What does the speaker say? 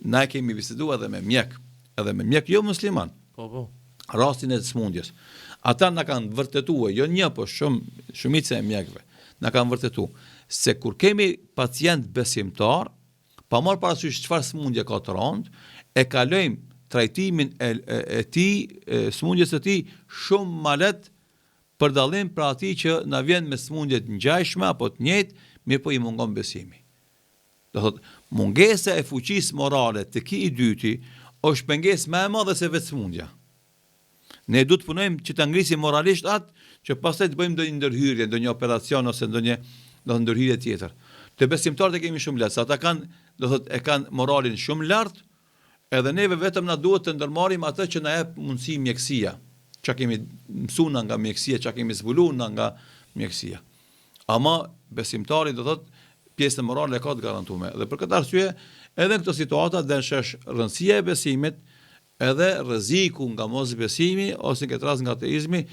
na kemi biseduar edhe me mjek jo musliman. Po. Rastin e smundjes. Ata na kanë vërtetuar, jo një, po shumica e mjekëve, na kanë vërtetuar se kur kemi pacient besimtar, pa marrë parasysh çfarë smundje ka të rëndë, e kalojmë trajtimin e tij, smundjes së tij shumë ma lehtë për dallim për atij që na vjen me smundje të ngjashme apo të njëjtë, mirë po i mungon besimi. Do thotë, mungesa e fuqisë morale të ki i dyti është pengesë më e madhe se vetë smundja. Ne du të punojmë që të ngrisim moralisht atë që pastaj të bëjmë ndonjë ndërhyrje, ndonjë operacion ose ndonjë ndërhyrje tjetër. Të besimtarët e kemi shumë lehtë, ata e kanë moralin shumë lart, edhe neve vetëm na duhet të ndërmarrim atë që na jep mundësi mjekësia, çka kemi mësuar nga mjekësia, çka kemi zbuluar nga mjekësia. Ama besimtari do thotë pjesën morale ka të garantuar. Dhe për këtë arsye, edhe në këto situata dëshesh rëndësia e besimit, edhe rreziku nga mos besimi ose në këtë rast nga ateizmi,